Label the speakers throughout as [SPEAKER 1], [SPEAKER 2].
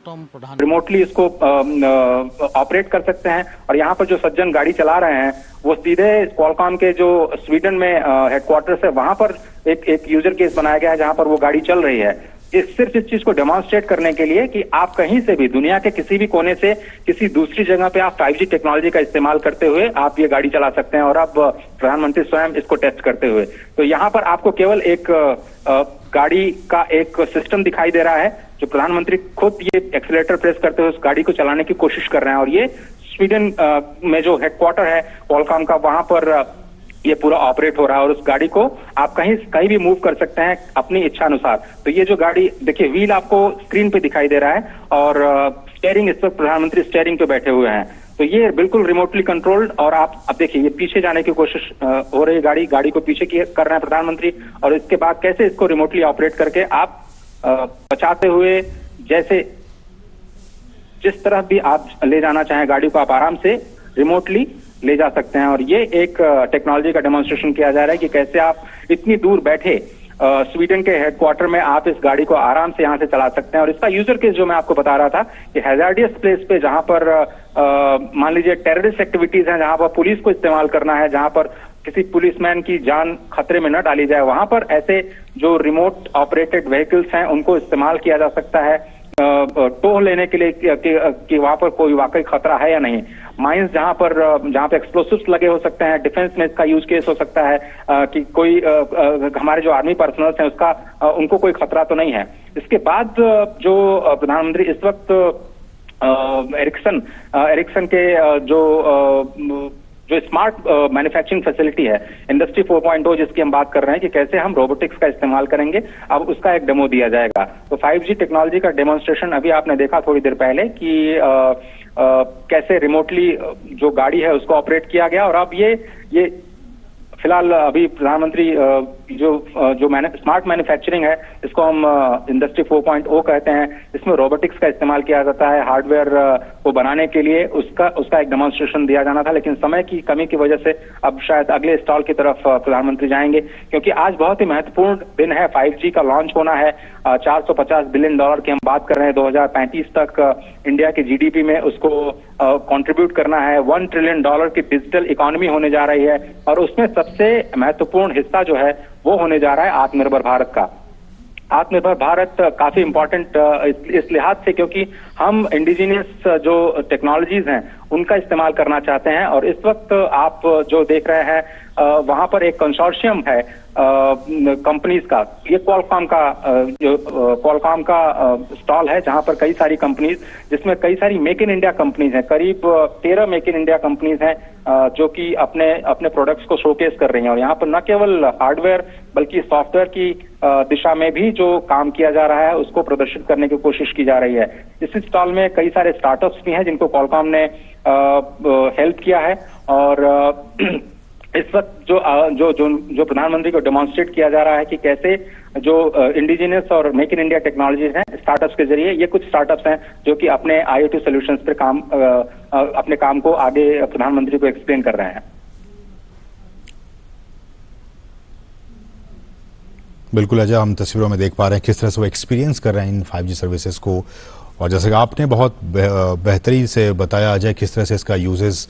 [SPEAKER 1] Remotely इसको operate कर सकते हैं। और यहाँ पर जो सज्जन गाड़ी चला रहे हैं वो सीधे क्वालकॉम के जो स्वीडन में हेडक्वार्टर्स है वहां पर एक यूजर केस बनाया गया है जहां पर वो गाड़ी चल रही है। सिर्फ इस चीज को डेमोन्स्ट्रेट करने के लिए कि आप कहीं से भी दुनिया के किसी भी कोने से किसी दूसरी जगह पे आप 5G टेक्नोलॉजी का इस्तेमाल करते हुए आप ये गाड़ी चला सकते हैं। और अब प्रधानमंत्री स्वयं इसको टेस्ट करते हुए, तो यहाँ पर आपको केवल एक गाड़ी का एक सिस्टम दिखाई दे रहा है जो प्रधानमंत्री खुद ये एक्सीलरेटर प्रेस करते हुए उस गाड़ी को चलाने की कोशिश कर रहे हैं। और ये स्वीडन में जो हेडक्वार्टर है क्वालकॉम का, वहां पर ये पूरा ऑपरेट हो रहा है। और उस गाड़ी को आप कहीं भी मूव कर सकते हैं अपनी इच्छा अनुसार। तो ये जो गाड़ी देखिए, व्हील आपको स्क्रीन पे दिखाई दे रहा है और स्टीयरिंग, इस वक्त प्रधानमंत्री स्टीयरिंग पे बैठे हुए हैं। तो ये बिल्कुल रिमोटली कंट्रोल्ड। और आप अब देखिए, ये पीछे जाने की कोशिश हो रही है, गाड़ी को पीछे कर रहे हैं प्रधानमंत्री। और इसके बाद कैसे इसको रिमोटली ऑपरेट करके आप बचाते हुए, जैसे जिस तरह भी आप ले जाना चाहें गाड़ी को, आप आराम से रिमोटली ले जा सकते हैं। और ये एक टेक्नोलॉजी का डेमोन्स्ट्रेशन किया जा रहा है कि कैसे आप इतनी दूर बैठे स्वीडन के हेडक्वार्टर में आप इस गाड़ी को आराम से यहाँ से चला सकते हैं। और इसका यूजर केस जो मैं आपको बता रहा था कि हैजार्डियस प्लेस पे, जहां पर मान लीजिए टेररिस्ट एक्टिविटीज हैं, जहां पर पुलिस को इस्तेमाल करना है, जहां पर किसी पुलिसमैन की जान खतरे में न डाली जाए, वहां पर ऐसे जो रिमोट ऑपरेटेड व्हीकल्स हैं उनको इस्तेमाल किया जा सकता है टोह लेने के लिए कि वहां पर कोई वाकई खतरा है या नहीं। माइंस जहां पे एक्सप्लोसिव्स लगे हो सकते हैं, डिफेंस में इसका यूज केस हो सकता है कि कोई हमारे जो आर्मी पर्सनल्स हैं उसका उनको कोई खतरा तो नहीं है। इसके बाद जो प्रधानमंत्री इस वक्त एरिक्सन के जो स्मार्ट मैन्युफैक्चरिंग फैसिलिटी है, इंडस्ट्री 4.0 जिसकी हम बात कर रहे हैं कि कैसे हम रोबोटिक्स का इस्तेमाल करेंगे, अब उसका एक डेमो दिया जाएगा। तो 5G टेक्नोलॉजी का डेमोन्स्ट्रेशन अभी आपने देखा थोड़ी देर पहले कि कैसे रिमोटली जो गाड़ी है उसको ऑपरेट किया गया। और अब ये फिलहाल अभी प्रधानमंत्री जो स्मार्ट मैन्युफैक्चरिंग है, इसको हम इंडस्ट्री 4.0 कहते हैं। इसमें रोबोटिक्स का इस्तेमाल किया जाता है हार्डवेयर को बनाने के लिए। उसका एक डेमोन्स्ट्रेशन दिया जाना था, लेकिन समय की कमी की वजह से अब शायद अगले स्टॉल की तरफ प्रधानमंत्री जाएंगे, क्योंकि आज बहुत ही महत्वपूर्ण दिन है। 5G का लॉन्च होना है। $450 बिलियन की हम बात कर रहे हैं। 2035 तक इंडिया के GDP में उसको कंट्रीब्यूट करना है। $1 ट्रिलियन की डिजिटल इकोनॉमी होने जा रही है। और उसमें सबसे महत्वपूर्ण हिस्सा जो है वो होने जा रहा है आत्मनिर्भर भारत का। आत्मनिर्भर भारत काफी इंपॉर्टेंट इस लिहाज से क्योंकि हम इंडिजिनियस जो टेक्नोलॉजीज हैं उनका इस्तेमाल करना चाहते हैं। और इस वक्त आप जो देख रहे हैं वहां पर एक कंसोर्शियम है कंपनीज का। ये क्वालकॉम का स्टॉल है जहां पर कई सारी कंपनीज, जिसमें कई सारी मेक इन इंडिया कंपनीज हैं, करीब 13 मेक इन इंडिया कंपनीज हैं जो कि अपने प्रोडक्ट्स को शोकेस कर रही हैं। और यहाँ पर न केवल हार्डवेयर बल्कि सॉफ्टवेयर की दिशा में भी जो काम किया जा रहा है उसको प्रदर्शित करने की कोशिश की जा रही है। इस स्टॉल में कई सारे स्टार्टअप्स भी हैं जिनको क्वालकॉम ने हेल्प किया है। और इस वक्त जो प्रधानमंत्री को डेमोन्स्ट्रेट किया जा रहा है कि कैसे जो इंडिजिनियस और मेक इन इंडिया टेक्नोलॉजीज हैं स्टार्टअप्स के जरिए, ये कुछ स्टार्टअप्स हैं जो कि अपने IoT सॉल्यूशंस पे अपने काम को आगे प्रधानमंत्री को एक्सप्लेन कर रहे हैं।
[SPEAKER 2] बिल्कुल अजय, हम तस्वीरों में देख पा रहे हैं किस तरह से वो एक्सपीरियंस कर रहे हैं इन 5G सर्विसेज को। और जैसे कि आपने बहुत बेहतरीन से बताया अजय, किस तरह से इसका यूजेस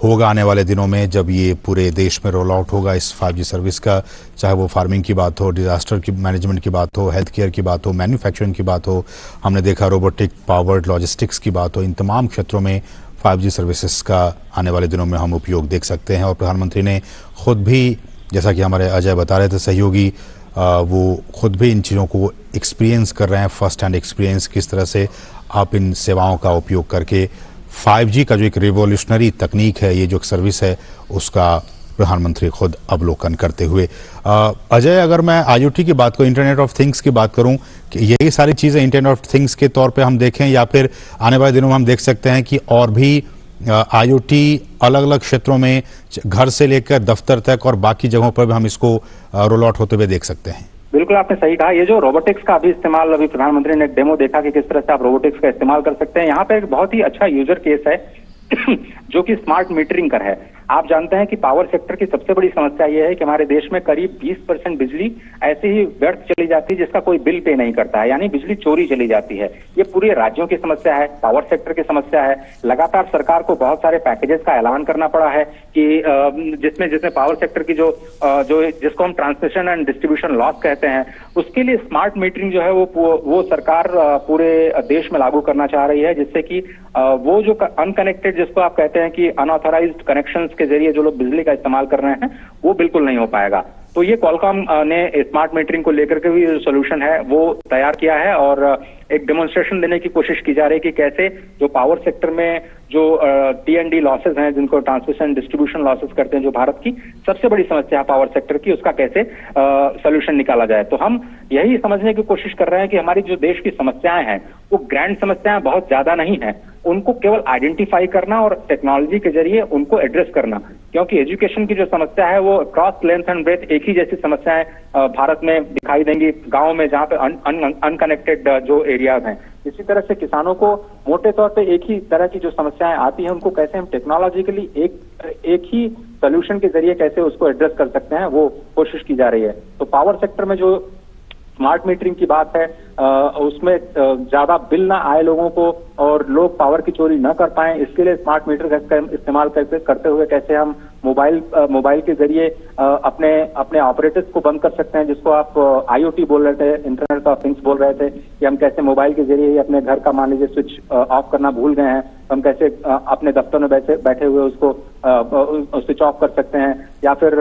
[SPEAKER 2] होगा आने वाले दिनों में जब ये पूरे देश में रोल आउट होगा इस 5G सर्विस का। चाहे वो फार्मिंग की बात हो, डिजास्टर की मैनेजमेंट की बात हो, हेल्थ केयर की बात हो, मैन्युफैक्चरिंग की बात हो, हमने देखा रोबोटिक पावर्ड लॉजिस्टिक्स की बात हो, इन तमाम क्षेत्रों में 5G सर्विसेज का आने वाले दिनों में हम उपयोग देख सकते हैं। और प्रधानमंत्री ने खुद भी, जैसा कि हमारे अजय बता रहे थे सहयोगी, वो खुद भी इन चीज़ों को एक्सपीरियंस कर रहे हैं, फर्स्ट हैंड एक्सपीरियंस, किस तरह से आप इन सेवाओं का उपयोग करके 5G का जो एक रिवोल्यूशनरी तकनीक है, ये जो एक सर्विस है, उसका प्रधानमंत्री खुद अवलोकन करते हुए। अजय, अगर मैं IoT की बात करूं, इंटरनेट ऑफ थिंग्स की बात करूं, कि यही सारी चीज़ें इंटरनेट ऑफ थिंग्स के तौर पे हम देखें, या फिर आने वाले दिनों में हम देख सकते हैं कि और भी IoT अलग अलग क्षेत्रों में, घर से लेकर दफ्तर तक और बाकी जगहों पर भी हम इसको रोल आउट होते हुए देख सकते हैं?
[SPEAKER 1] बिल्कुल आपने सही कहा। ये जो रोबोटिक्स का अभी इस्तेमाल, अभी प्रधानमंत्री ने एक डेमो देखा कि किस तरह से आप रोबोटिक्स का इस्तेमाल कर सकते हैं। यहाँ पे एक बहुत ही अच्छा यूजर केस है जो कि स्मार्ट मीटरिंग का है। आप जानते हैं कि पावर सेक्टर की सबसे बड़ी समस्या यह है कि हमारे देश में करीब 20% बिजली ऐसे ही व्यर्थ चली जाती है जिसका कोई बिल पे नहीं करता है, यानी बिजली चोरी चली जाती है। ये पूरे राज्यों की समस्या है, पावर सेक्टर की समस्या है। लगातार सरकार को बहुत सारे पैकेजेस का ऐलान करना पड़ा है कि जिसमें पावर सेक्टर की जिसको हम ट्रांसमिशन एंड डिस्ट्रीब्यूशन लॉस कहते हैं, उसके लिए स्मार्ट मीटरिंग जो है वो सरकार पूरे देश में लागू करना चाह रही है, जिससे कि वो जो अनकनेक्टेड, जिसको आप कहते हैं कि अनऑथराइज्ड कनेक्शंस के जरिए जो लोग बिजली का इस्तेमाल कर रहे हैं, वो बिल्कुल नहीं हो पाएगा। तो ये क्वालकॉम ने स्मार्ट मीटरिंग को लेकर के भी जो सोल्यूशन है वो तैयार किया है और एक डेमोन्स्ट्रेशन देने की कोशिश की जा रही है कि कैसे जो पावर सेक्टर में जो T&D लॉसेस हैं, जिनको ट्रांसमिशन डिस्ट्रीब्यूशन लॉसेस करते हैं, जो भारत की सबसे बड़ी समस्या है पावर सेक्टर की, उसका कैसे सोल्यूशन निकाला जाए। तो हम यही समझने की कोशिश कर रहे हैं कि हमारी जो देश की समस्याएं हैं वो ग्रैंड समस्याएं बहुत ज्यादा नहीं है, उनको केवल आइडेंटिफाई करना और टेक्नोलॉजी के जरिए उनको एड्रेस करना, क्योंकि एजुकेशन की जो समस्या है वो क्रॉस लेंथ एंड ब्रेथ एक ही जैसी समस्याएं भारत में दिखाई देंगी गांव में, जहां पे अनकनेक्टेड जो एरियाज हैं। इसी तरह से किसानों को मोटे तौर पे एक ही तरह की जो समस्याएं आती हैं उनको कैसे हम टेक्नोलॉजिकली एक ही सोल्यूशन के जरिए कैसे उसको एड्रेस कर सकते हैं, वो कोशिश की जा रही है। तो पावर सेक्टर में जो स्मार्ट मीटरिंग की बात है, उसमें ज्यादा बिल ना आए लोगों को और लोग पावर की चोरी न कर पाए, इसके लिए स्मार्ट मीटर का इस्तेमाल करते हुए कैसे हम मोबाइल के जरिए अपने ऑपरेटर्स को बंद कर सकते हैं, जिसको आप IoT बोल रहे थे, इंटरनेट ऑफ थिंग्स बोल रहे थे, कि हम कैसे मोबाइल के जरिए ही अपने घर का मान लीजिए स्विच ऑफ करना भूल गए हैं, हम कैसे अपने दफ्तर में बैठे हुए उसको स्विच ऑफ कर सकते हैं, या फिर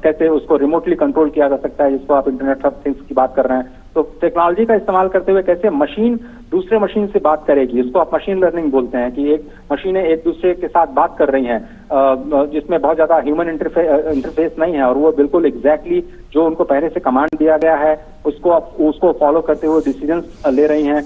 [SPEAKER 1] कैसे उसको रिमोटली कंट्रोल किया जा सकता है, जिसको आप इंटरनेट ऑफ थिंग्स की बात कर रहे हैं। तो टेक्नोलॉजी का इस्तेमाल करते हुए कैसे मशीन दूसरे मशीन से बात करेगी, इसको आप मशीन लर्निंग बोलते हैं, कि एक मशीनें एक दूसरे के साथ बात कर रही हैं जिसमें बहुत ज्यादा ह्यूमन इंटरफेस नहीं है, और वो बिल्कुल एग्जैक्टली जो उनको पहले से कमांड दिया गया है उसको फॉलो करते हुए डिसीजंस ले रही हैं।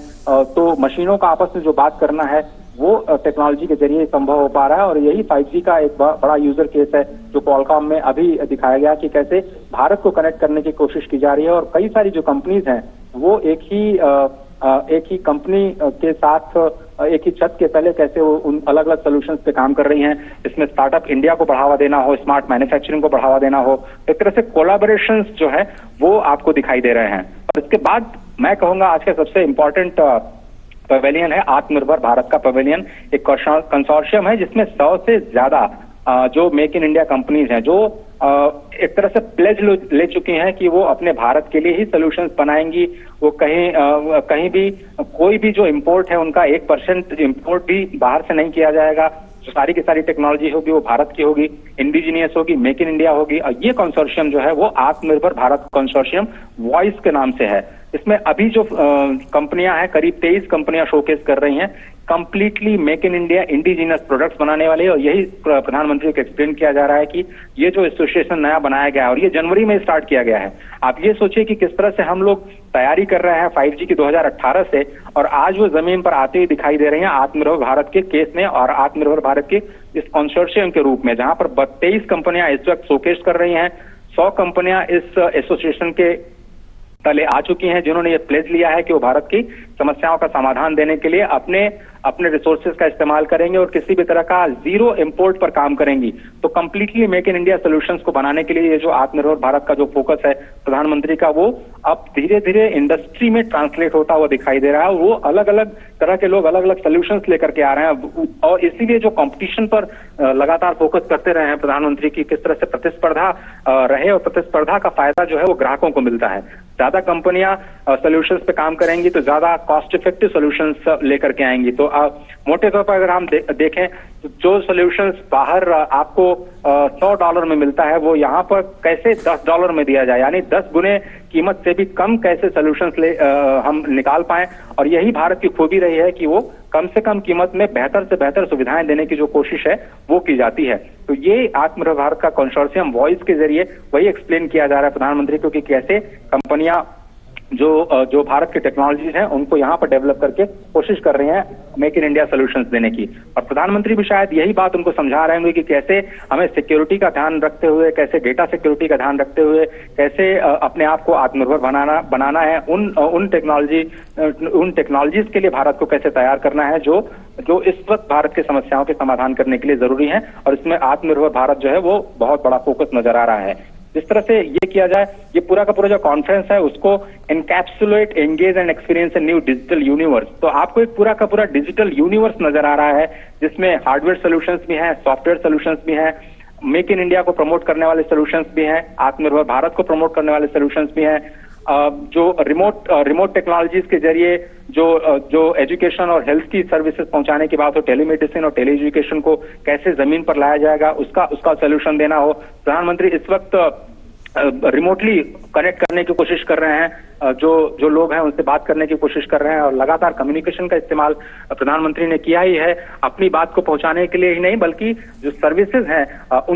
[SPEAKER 1] तो मशीनों का आपस में जो बात करना है वो टेक्नोलॉजी के जरिए संभव हो पा रहा है, और यही 5G का एक बड़ा यूजर केस है जो क्वालकॉम में अभी दिखाया गया कि कैसे भारत को कनेक्ट करने की कोशिश की जा रही है, और कई सारी जो कंपनीज हैं वो एक ही कंपनी के साथ एक ही छत के तले कैसे वो उन अलग अलग सॉल्यूशंस पे काम कर रही हैं। इसमें स्टार्टअप इंडिया को बढ़ावा देना हो, स्मार्ट मैन्युफैक्चरिंग को बढ़ावा देना हो, एक तरह से कोलैबोरेशंस जो है वो आपको दिखाई दे रहे हैं। और इसके बाद मैं कहूंगा आज का सबसे इम्पोर्टेंट पवेलियन है आत्मनिर्भर भारत का पवेलियन, एक कंसोर्शियम है जिसमें 100 से ज्यादा जो मेक इन इंडिया कंपनीज हैं, जो एक तरह से प्लेज ले चुकी हैं कि वो अपने भारत के लिए ही सॉल्यूशंस बनाएंगी। वो कहीं भी कोई भी जो इंपोर्ट है उनका 1% इंपोर्ट भी बाहर से नहीं किया जाएगा, जो सारी की सारी टेक्नोलॉजी होगी वो भारत की होगी, इंडिजीनियस होगी, मेक इन इंडिया होगी। और ये कंसोर्शियम जो है वो आत्मनिर्भर भारत कंसोर्शियम वॉइस के नाम से है। इसमें अभी जो कंपनियां हैं, करीब 23 कंपनियां शोकेस कर रही हैं completely make in India indigenous products बनाने वाले, और यही प्रधानमंत्री को एक्सप्लेन किया जा रहा है कि ये जो एसोसिएशन नया बनाया गया है और ये जनवरी में स्टार्ट किया गया है। आप ये सोचिए कि किस तरह से हम लोग तैयारी कर रहे हैं 5G की 2018 से, और आज वो जमीन पर आते ही दिखाई दे रही हैं आत्मनिर्भर भारत के केस में और आत्मनिर्भर भारत के इस कंसोर्शियम के रूप में, जहां पर 23 कंपनियां इस वक्त शोकेस कर रही हैं। 100 कंपनियां इस एसोसिएशन के तले आ चुकी हैं जिन्होंने ये प्लेज लिया है कि वो भारत की समस्याओं का समाधान देने के लिए अपने रिसोर्सेज का इस्तेमाल करेंगे और किसी भी तरह का जीरो इंपोर्ट पर काम करेंगी। तो completely make in India solutions को बनाने के लिए ये जो आत्मनिर्भर भारत का जो फोकस है प्रधानमंत्री का, वो अब धीरे धीरे इंडस्ट्री में ट्रांसलेट होता हुआ दिखाई दे रहा है। वो अलग अलग तरह के लोग अलग अलग सॉल्यूशंस लेकर के आ रहे हैं, और इसीलिए जो कंपटीशन पर लगातार फोकस करते रहे हैं प्रधानमंत्री की, किस तरह से प्रतिस्पर्धा रहे, और प्रतिस्पर्धा का फायदा जो है वो ग्राहकों को मिलता है। ज्यादा कंपनियां सॉल्यूशंस पे काम करेंगी तो ज्यादा कॉस्ट इफेक्टिव सॉल्यूशंस लेकर के आएंगी। तो मोटे तौर पर अगर हम देखें तो जो सॉल्यूशंस बाहर आपको $100 में मिलता है वो यहाँ पर कैसे $10 में दिया जाए, यानी 10 गुने कीमत से भी कम कैसे सॉल्यूशंस हम निकाल पाए। और यही भारत की खूबी रही है कि वो कम से कम कीमत में बेहतर से बेहतर सुविधाएं देने की जो कोशिश है वो की जाती है। तो ये आत्मनिर्भर भारत का कंसोर्शियम वॉइस के जरिए वही एक्सप्लेन किया जा रहा है प्रधानमंत्री को कि कैसे कंपनियां जो भारत की टेक्नोलॉजीज हैं उनको यहाँ पर डेवलप करके कोशिश कर रहे हैं मेक इन इंडिया सॉल्यूशंस देने की। और प्रधानमंत्री भी शायद यही बात उनको समझा रहे होंगे कि कैसे हमें सिक्योरिटी का ध्यान रखते हुए, कैसे डेटा सिक्योरिटी का ध्यान रखते हुए, कैसे अपने आप को आत्मनिर्भर बनाना है, उन टेक्नोलॉजीज के लिए भारत को कैसे तैयार करना है जो इस वक्त भारत की समस्याओं के समाधान करने के लिए जरूरी है। और इसमें आत्मनिर्भर भारत जो है वो बहुत बड़ा फोकस नजर आ रहा है। जिस तरह से ये किया जाए, ये पूरा का पूरा जो कॉन्फ्रेंस है उसको encapsulate, engage and experience a new digital universe. तो आपको एक पूरा का पूरा डिजिटल यूनिवर्स नजर आ रहा है जिसमें हार्डवेयर सॉल्यूशंस भी हैं, सॉफ्टवेयर सॉल्यूशंस भी हैं, मेक इन इंडिया को प्रमोट करने वाले सॉल्यूशंस भी हैं, आत्मनिर्भर भारत को प्रमोट करने वाले सॉल्यूशंस भी हैं, जो रिमोट टेक्नोलॉजीज के जरिए जो एजुकेशन और हेल्थ की सर्विसेज पहुंचाने की बात हो, टेलीमेडिसिन और टेली एजुकेशन को कैसे जमीन पर लाया जाएगा उसका सोल्यूशन देना हो। प्रधानमंत्री इस वक्त रिमोटली कनेक्ट करने की कोशिश कर रहे हैं, जो लोग हैं उनसे बात करने की कोशिश कर रहे हैं और लगातार कम्युनिकेशन का इस्तेमाल प्रधानमंत्री ने किया ही है, अपनी बात को पहुंचाने के लिए ही नहीं बल्कि जो सर्विसेज हैं उनको